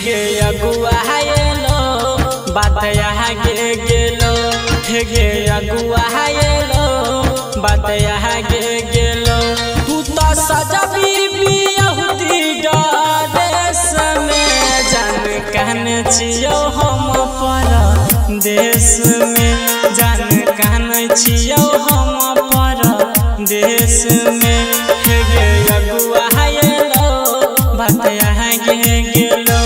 गे अगुआ हेलो बात यहाँ गे गेलो गे अगुआ हेलो बात यहाँ गे गेलो तू तो सजबी बियाहुदी ड्रेस में जान कहने छियो हम पर देश में जान कहने छियो हम पर देश में गे अगुआ हेलो बात यहाँ गे गेलो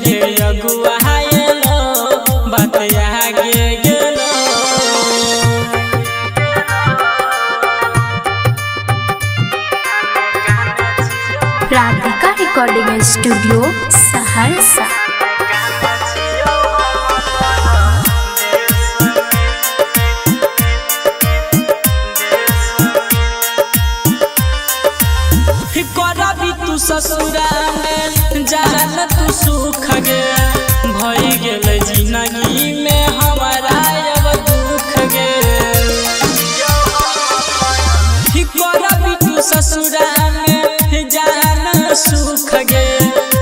गे अगुआ हेलो बात यहाँ गे गेलो। Radhika recording studio Saharsa. तू ससुरा में जान तू सुख गे भई गेल जिंदगी में हमारा अब दुख गे करबी तू ससुरा में जान सुख गे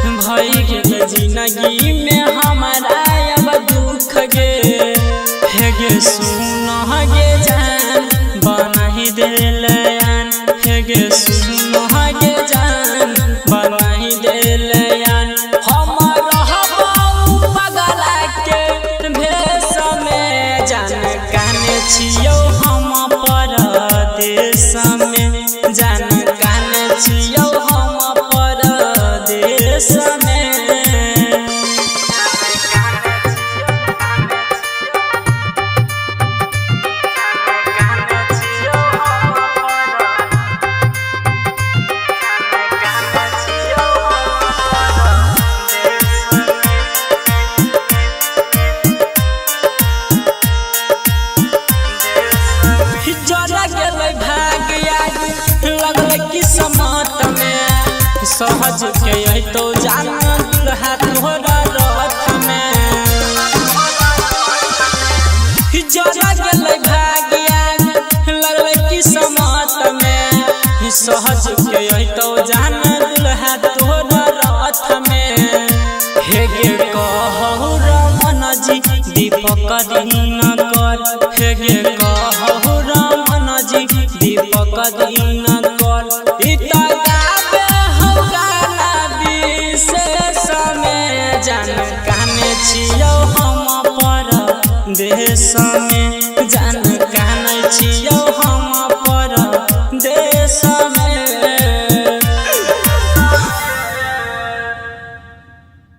भई गेल जिंदगी में हमारा अब दुख गे हे गे सुन गे जान बनाही देलयान हे गे सुन गे जान बनाही देलयान हम रहबौ पगला के भेष में जान कहने छियो हम परदेश में जान कहने छियो हम परदेश में। किस्मत में सहज के तो जान दुल्हा तोहरा रथ में जरा गेलै भाग्या लगलै किस्मत में सहज के तो जान दुल्हा तोहरा रथ में हे गे कहु रमन जी दीपक दिन कर हे गे कहु रमन जी दीपक दिन कर जान कहने छियो हम पर देश में।